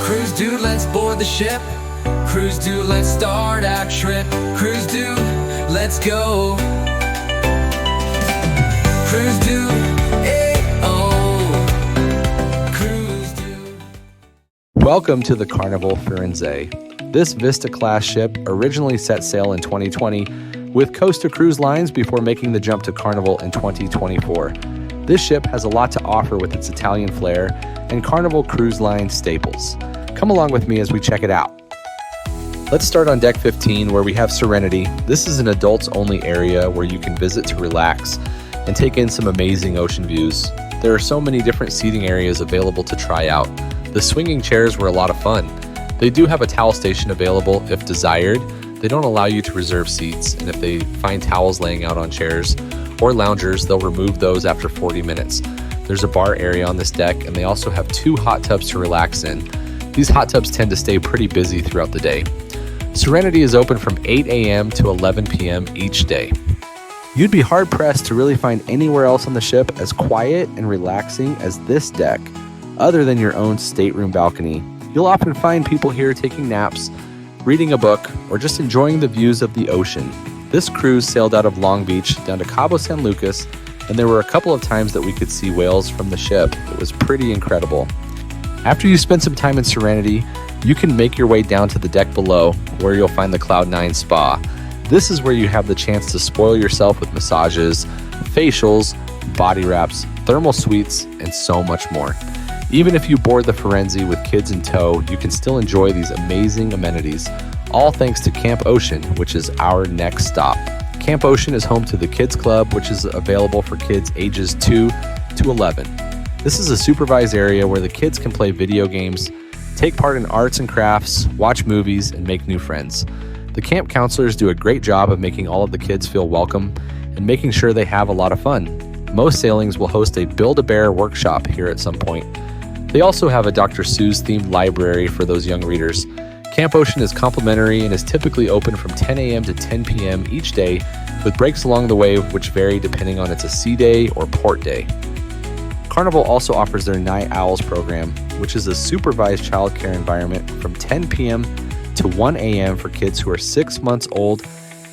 Cruise dude, let's board the ship. Cruise dude, let's start our trip. Cruise dude, let's go. Cruise dude, Cruise dude. Welcome to the Carnival Firenze. This Vista-class ship originally set sail in 2020 with Costa Cruise Lines before making the jump to Carnival in 2024. This ship has a lot to offer with its Italian flair and Carnival Cruise Line staples. Come along with me as we check it out. Let's start on deck 15 where we have Serenity. This is an adults-only area where you can visit to relax and take in some amazing ocean views. There are so many different seating areas available to try out. The swinging chairs were a lot of fun. They do have a towel station available if desired. They don't allow you to reserve seats, and if they find towels laying out on chairs or loungers, they'll remove those after 40 minutes. There's a bar area on this deck, and they also have 2 hot tubs to relax in. These hot tubs tend to stay pretty busy throughout the day. Serenity is open from 8 a.m. to 11 p.m. each day. You'd be hard-pressed to really find anywhere else on the ship as quiet and relaxing as this deck, other than your own stateroom balcony. You'll often find people here taking naps, reading a book, or just enjoying the views of the ocean. This cruise sailed out of Long Beach down to Cabo San Lucas, and there were a couple of times that we could see whales from the ship. It was pretty incredible. After you spend some time in Serenity, you can make your way down to the deck below where you'll find the Cloud9 Spa. This is where you have the chance to spoil yourself with massages, facials, body wraps, thermal suites, and so much more. Even if you board the Firenze with kids in tow, you can still enjoy these amazing amenities, all thanks to Camp Ocean, which is our next stop. Camp Ocean is home to the Kids Club, which is available for kids ages 2 to 11. This is a supervised area where the kids can play video games, take part in arts and crafts, watch movies, and make new friends. The camp counselors do a great job of making all of the kids feel welcome and making sure they have a lot of fun. Most sailings will host a Build-A-Bear workshop here at some point. They also have a Dr. Seuss themed library for those young readers. Camp Ocean is complimentary and is typically open from 10 a.m. to 10 p.m. each day, with breaks along the way which vary depending on it's a sea day or port day. Carnival also offers their Night Owls program, which is a supervised childcare environment from 10 p.m. to 1 a.m. for kids who are 6 months old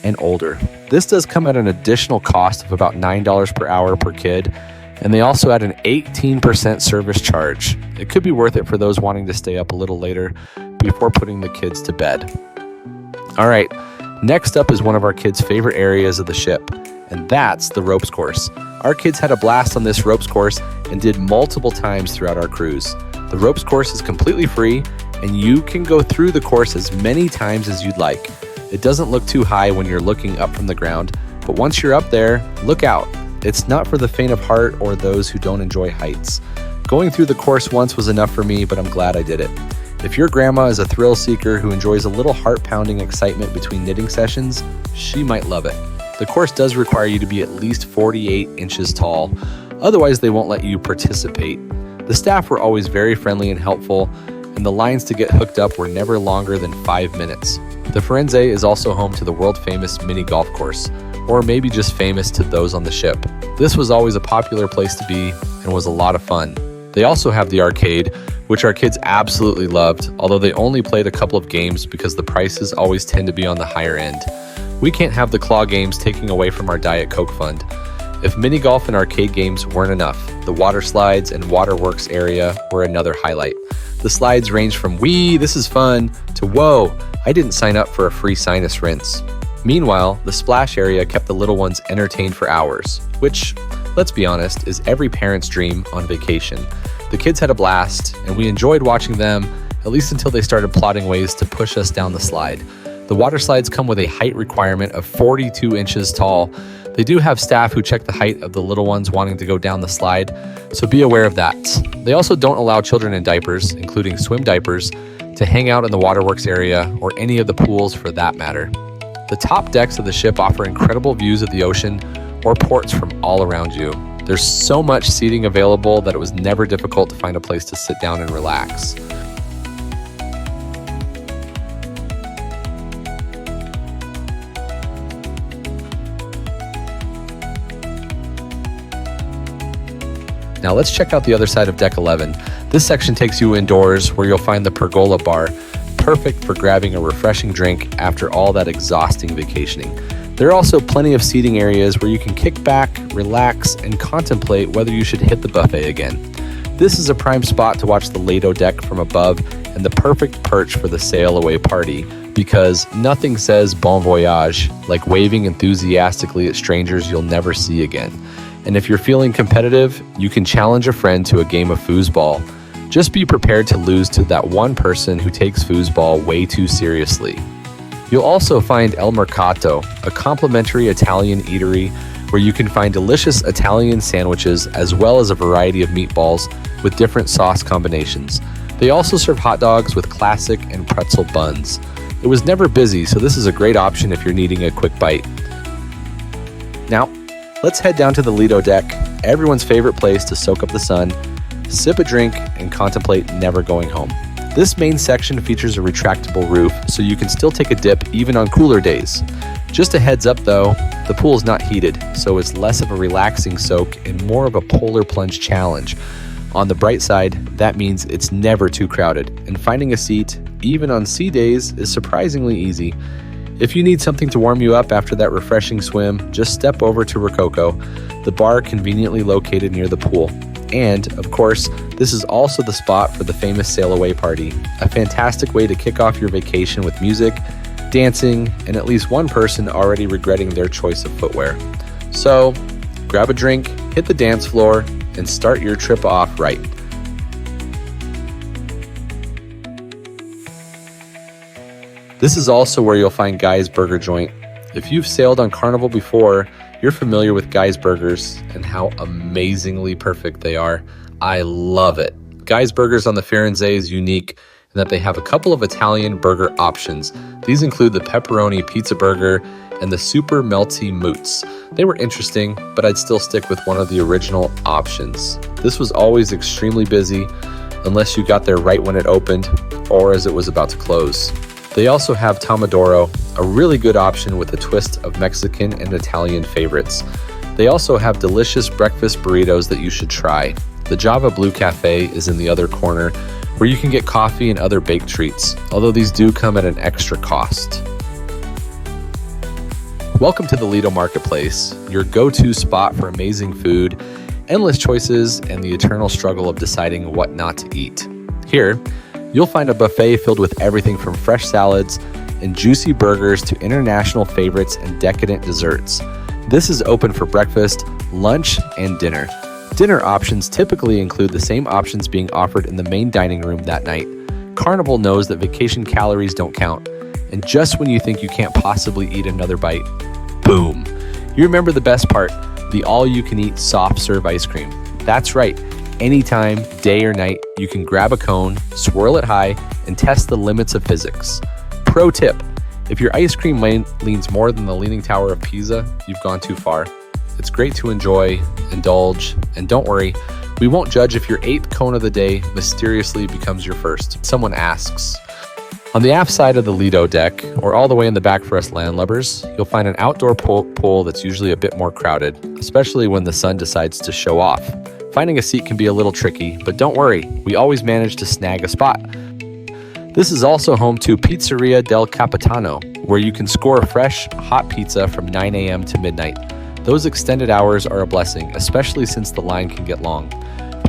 and older. This does come at an additional cost of about $9 per hour per kid, and they also add an 18% service charge. It could be worth it for those wanting to stay up a little later before putting the kids to bed. All right, next up is one of our kids' favorite areas of the ship, and that's the ropes course. Our kids had a blast on this ropes course and did multiple times throughout our cruise. The ropes course is completely free, and you can go through the course as many times as you'd like. It doesn't look too high when you're looking up from the ground, but once you're up there, look out. It's not for the faint of heart or those who don't enjoy heights. Going through the course once was enough for me, but I'm glad I did it. If your grandma is a thrill seeker who enjoys a little heart-pounding excitement between knitting sessions, she might love it. The course does require you to be at least 48 inches tall, otherwise they won't let you participate. The staff were always very friendly and helpful, and the lines to get hooked up were never longer than 5 minutes. The Firenze is also home to the world-famous mini golf course, or maybe just famous to those on the ship. This was always a popular place to be and was a lot of fun. They also have the arcade, which our kids absolutely loved, although they only played a couple of games because the prices always tend to be on the higher end. We can't have the claw games taking away from our Diet Coke fund. If mini golf and arcade games weren't enough, the water slides and waterworks area were another highlight. The slides range from "wee, this is fun" to "whoa, I didn't sign up for a free sinus rinse." Meanwhile, the splash area kept the little ones entertained for hours, which, let's be honest, is every parent's dream on vacation. The kids had a blast, and we enjoyed watching them, at least until they started plotting ways to push us down the slide. The water slides come with a height requirement of 42 inches tall. They do have staff who check the height of the little ones wanting to go down the slide, so be aware of that. They also don't allow children in diapers, including swim diapers, to hang out in the waterworks area or any of the pools for that matter. The top decks of the ship offer incredible views of the ocean or ports from all around you. There's so much seating available that it was never difficult to find a place to sit down and relax. Now let's check out the other side of Deck 11. This section takes you indoors where you'll find the pergola bar, perfect for grabbing a refreshing drink after all that exhausting vacationing. There are also plenty of seating areas where you can kick back, relax, and contemplate whether you should hit the buffet again. This is a prime spot to watch the Lido deck from above and the perfect perch for the sail away party, because nothing says bon voyage like waving enthusiastically at strangers you'll never see again. And if you're feeling competitive, you can challenge a friend to a game of foosball. Just be prepared to lose to that one person who takes foosball way too seriously. You'll also find El Mercato, a complimentary Italian eatery where you can find delicious Italian sandwiches as well as a variety of meatballs with different sauce combinations. They also serve hot dogs with classic and pretzel buns. It was never busy, so this is a great option if you're needing a quick bite. Now, let's head down to the Lido deck, everyone's favorite place to soak up the sun, sip a drink, and contemplate never going home. This main section features a retractable roof, so you can still take a dip even on cooler days. Just a heads up though, the pool is not heated, so it's less of a relaxing soak and more of a polar plunge challenge. On the bright side, that means it's never too crowded, and finding a seat, even on sea days, is surprisingly easy. If you need something to warm you up after that refreshing swim, just step over to Rococo, the bar conveniently located near the pool. And, of course, this is also the spot for the famous sail away party, a fantastic way to kick off your vacation with music, dancing, and at least one person already regretting their choice of footwear. So, grab a drink, hit the dance floor, and start your trip off right. This is also where you'll find Guy's Burger Joint. If you've sailed on Carnival before, you're familiar with Guy's Burgers and how amazingly perfect they are. I love it. Guy's Burgers on the Firenze is unique in that they have a couple of Italian burger options. These include the pepperoni pizza burger and the super melty moots. They were interesting, but I'd still stick with one of the original options. This was always extremely busy unless you got there right when it opened or as it was about to close. They also have Tomadoro, a really good option with a twist of Mexican and Italian favorites. They also have delicious breakfast burritos that you should try. The Java Blue Cafe is in the other corner, where you can get coffee and other baked treats, although these do come at an extra cost. Welcome to the Lido Marketplace, your go-to spot for amazing food, endless choices, and the eternal struggle of deciding what not to eat. Here, you'll find a buffet filled with everything from fresh salads and juicy burgers to international favorites and decadent desserts. This is open for breakfast, lunch, and dinner. Dinner options typically include the same options being offered in the main dining room that night. Carnival knows that vacation calories don't count, and just when you think you can't possibly eat another bite, boom! You remember the best part, the all-you-can-eat soft-serve ice cream. That's right. Anytime, day or night, you can grab a cone, swirl it high, and test the limits of physics. Pro tip, if your ice cream leans more than the Leaning Tower of Pisa, you've gone too far. It's great to enjoy, indulge, and don't worry, we won't judge if your 8th cone of the day mysteriously becomes your first. Someone asks. On the aft side of the Lido deck, or all the way in the back for us landlubbers, you'll find an outdoor pool that's usually a bit more crowded, especially when the sun decides to show off. Finding a seat can be a little tricky, but don't worry, we always manage to snag a spot. This is also home to Pizzeria del Capitano, where you can score a fresh, hot pizza from 9 a.m. to midnight. Those extended hours are a blessing, especially since the line can get long.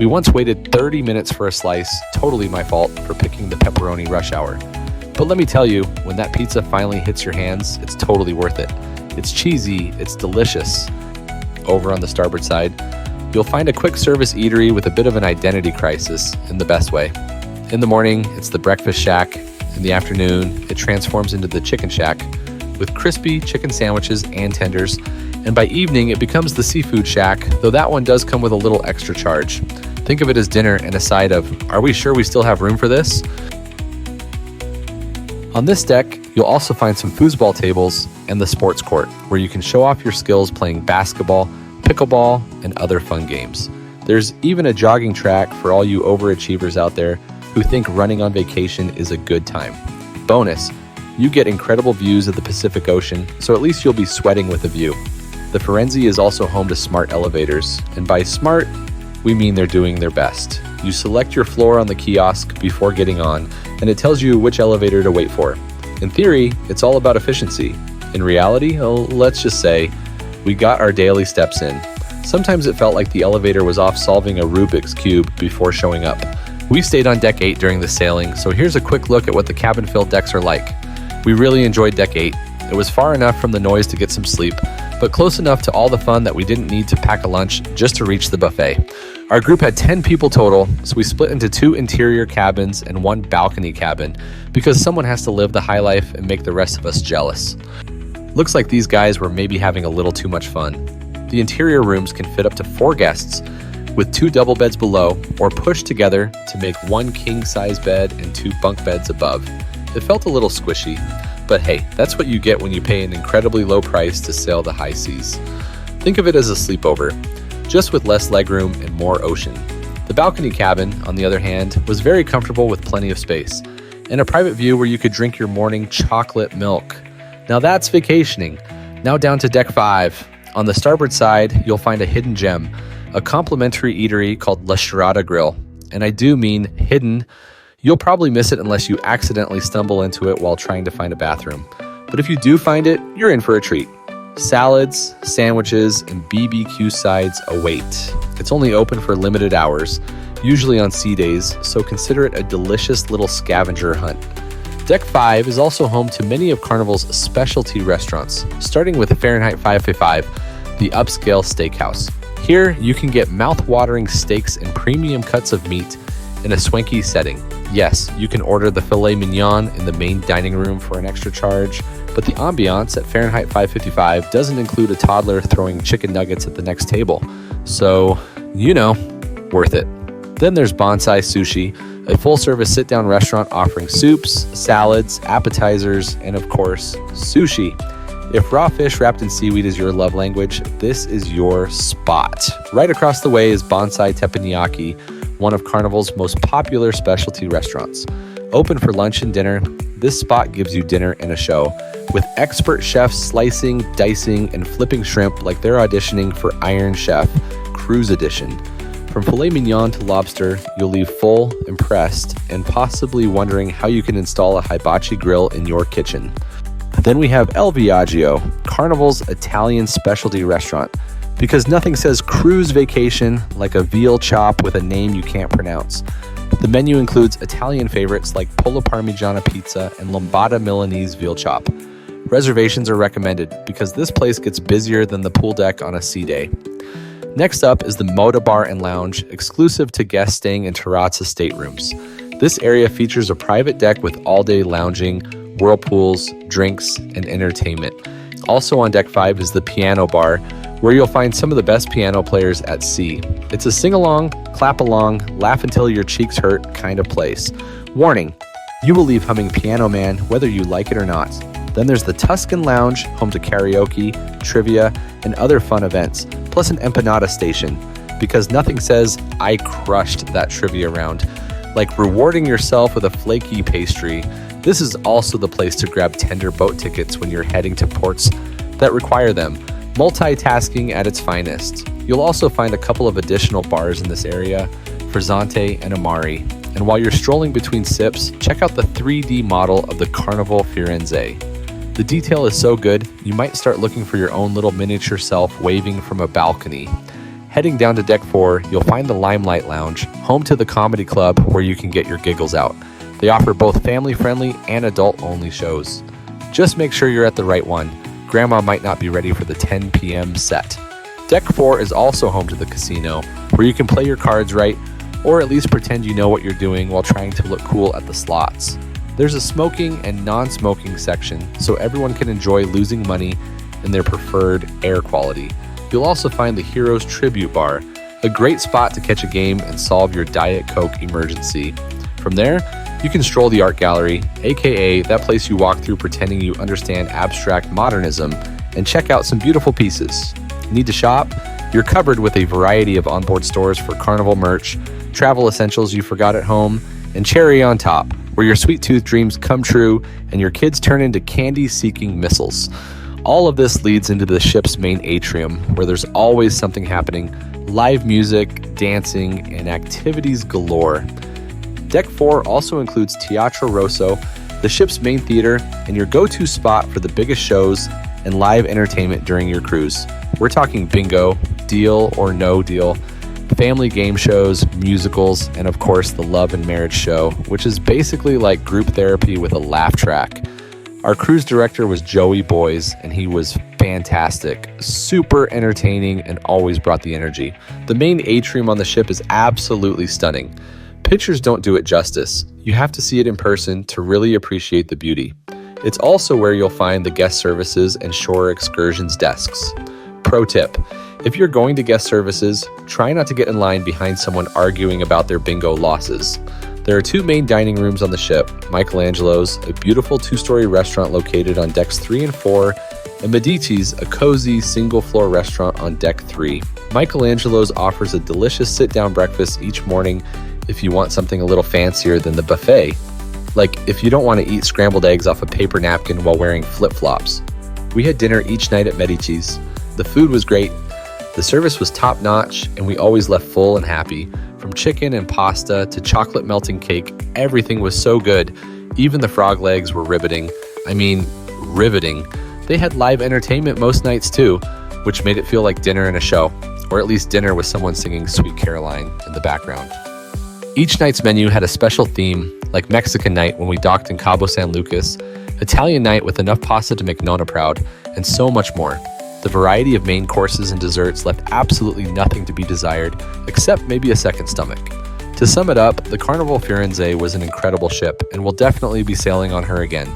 We once waited 30 minutes for a slice, totally my fault for picking the pepperoni rush hour. But let me tell you, when that pizza finally hits your hands, it's totally worth it. It's cheesy, it's delicious. Over on the starboard side, you'll find a quick service eatery with a bit of an identity crisis in the best way. In the morning, it's the breakfast shack. In the afternoon, it transforms into the chicken shack with crispy chicken sandwiches and tenders. And by evening, it becomes the seafood shack, though that one does come with a little extra charge. Think of it as dinner and a side of, are we sure we still have room for this? On this deck, you'll also find some foosball tables and the sports court, where you can show off your skills playing basketball, pickleball, and other fun games. There's even a jogging track for all you overachievers out there who think running on vacation is a good time. Bonus, you get incredible views of the Pacific Ocean, so at least you'll be sweating with a view. The Firenze is also home to smart elevators, and by smart, we mean they're doing their best. You select your floor on the kiosk before getting on, and it tells you which elevator to wait for. In theory, it's all about efficiency. In reality, let's just say, we got our daily steps in. Sometimes it felt like the elevator was off solving a Rubik's Cube before showing up. We stayed on Deck 8 during the sailing, so here's a quick look at what the cabin-filled decks are like. We really enjoyed Deck 8. It was far enough from the noise to get some sleep, but close enough to all the fun that we didn't need to pack a lunch just to reach the buffet. Our group had 10 people total, so we split into 2 interior cabins and 1 balcony cabin because someone has to live the high life and make the rest of us jealous. Looks like these guys were maybe having a little too much fun. The interior rooms can fit up to 4 guests with 2 double beds below or pushed together to make 1 king-size bed and 2 bunk beds above. It felt a little squishy, but hey, that's what you get when you pay an incredibly low price to sail the high seas. Think of it as a sleepover, just with less legroom and more ocean. The balcony cabin, on the other hand, was very comfortable with plenty of space and a private view where you could drink your morning chocolate milk. Now that's vacationing. Now down to Deck 5. On the starboard side, you'll find a hidden gem, a complimentary eatery called La Charada Grill. And I do mean hidden. You'll probably miss it unless you accidentally stumble into it while trying to find a bathroom. But if you do find it, you're in for a treat. Salads, sandwiches, and BBQ sides await. It's only open for limited hours, usually on sea days, so consider it a delicious little scavenger hunt. Deck 5 is also home to many of Carnival's specialty restaurants, starting with Fahrenheit 555, the upscale steakhouse. Here, you can get mouth-watering steaks and premium cuts of meat in a swanky setting. Yes, you can order the filet mignon in the main dining room for an extra charge, but the ambiance at Fahrenheit 555 doesn't include a toddler throwing chicken nuggets at the next table. So, worth it. Then there's Bonsai Sushi, a full-service sit-down restaurant offering soups, salads, appetizers, and of course, sushi. If raw fish wrapped in seaweed is your love language, this is your spot. Right across the way is Bonsai Teppanyaki, one of Carnival's most popular specialty restaurants. Open for lunch and dinner, this spot gives you dinner and a show, with expert chefs slicing, dicing, and flipping shrimp like they're auditioning for Iron Chef Cruise Edition. From filet mignon to lobster, you'll leave full, impressed, and possibly wondering how you can install a hibachi grill in your kitchen. Then we have El Viaggio, Carnival's Italian specialty restaurant, because nothing says cruise vacation like a veal chop with a name you can't pronounce. The menu includes Italian favorites like Pollo Parmigiana pizza and Lombata Milanese veal chop. Reservations are recommended because this place gets busier than the pool deck on a sea day. Next up is the Moda Bar and Lounge, exclusive to guests staying in Terrazza Staterooms. This area features a private deck with all-day lounging, whirlpools, drinks, and entertainment. Also on Deck 5 is the Piano Bar, where you'll find some of the best piano players at sea. It's a sing-along, clap-along, laugh until your cheeks hurt kind of place. Warning, you will leave humming Piano Man whether you like it or not. Then there's the Tuscan Lounge, home to karaoke, trivia, and other fun events, plus an empanada station, because nothing says, I crushed that trivia round, like rewarding yourself with a flaky pastry. This is also the place to grab tender boat tickets when you're heading to ports that require them. Multitasking at its finest. You'll also find a couple of additional bars in this area, Frizzante and Amari. And while you're strolling between sips, check out the 3D model of the Carnival Firenze. The detail is so good, you might start looking for your own little miniature self waving from a balcony. Heading down to Deck 4, you'll find the Limelight Lounge, home to the comedy club where you can get your giggles out. They offer both family-friendly and adult-only shows. Just make sure you're at the right one. Grandma might not be ready for the 10 p.m. set. Deck 4 is also home to the casino, where you can play your cards right, or at least pretend you know what you're doing while trying to look cool at the slots. There's a smoking and non-smoking section, so everyone can enjoy losing money in their preferred air quality. You'll also find the Heroes Tribute Bar, a great spot to catch a game and solve your Diet Coke emergency. From there, you can stroll the art gallery, aka that place you walk through pretending you understand abstract modernism, and check out some beautiful pieces. Need to shop? You're covered with a variety of onboard stores for Carnival merch, travel essentials you forgot at home, and cherry on top, where your sweet tooth dreams come true and your kids turn into candy-seeking missiles. All of this leads into the ship's main atrium, where there's always something happening, live music, dancing, and activities galore. Deck 4 also includes Teatro Rosso, the ship's main theater, and your go-to spot for the biggest shows and live entertainment during your cruise. We're talking bingo, deal or no deal, family game shows, musicals, and of course the love and marriage show, which is basically like group therapy with a laugh track. Our cruise director was Joey Boys, and he was fantastic, super entertaining, and always brought the energy. The main atrium on the ship is absolutely stunning. Pictures don't do it justice. You have to see it in person to really appreciate the beauty. It's also where you'll find the guest services and shore excursions desks. Pro tip: if you're going to guest services, try not to get in line behind someone arguing about their bingo losses. There are 2 main dining rooms on the ship, Michelangelo's, a beautiful 2-story restaurant located on decks 3 and 4, and Medici's, a cozy single-floor restaurant on deck 3. Michelangelo's offers a delicious sit-down breakfast each morning if you want something a little fancier than the buffet, like if you don't want to eat scrambled eggs off a paper napkin while wearing flip-flops. We had dinner each night at Medici's. The food was great, the service was top-notch, and we always left full and happy. From chicken and pasta to chocolate melting cake, everything was so good. Even the frog legs were riveting. I mean, riveting. They had live entertainment most nights too, which made it feel like dinner and a show, or at least dinner with someone singing Sweet Caroline in the background. Each night's menu had a special theme, like Mexican night when we docked in Cabo San Lucas, Italian night with enough pasta to make Nonna proud, and so much more. The variety of main courses and desserts left absolutely nothing to be desired, except maybe a second stomach. To sum it up, the Carnival Firenze was an incredible ship, and we'll definitely be sailing on her again.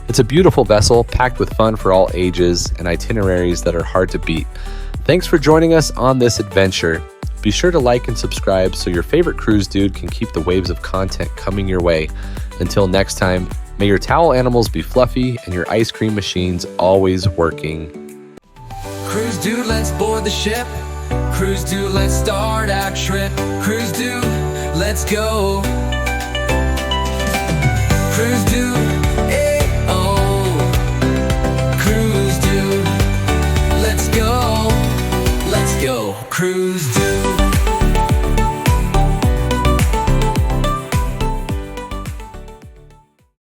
It's a beautiful vessel, packed with fun for all ages and itineraries that are hard to beat. Thanks for joining us on this adventure. Be sure to like and subscribe so your favorite cruise dude can keep the waves of content coming your way. Until next time, may your towel animals be fluffy and your ice cream machines always working. Cruise dude, let's board the ship. Cruise dude, let's start our trip. Cruise dude, let's go. Cruise dude, oh. Cruise dude, let's go. Let's go. Cruise dude.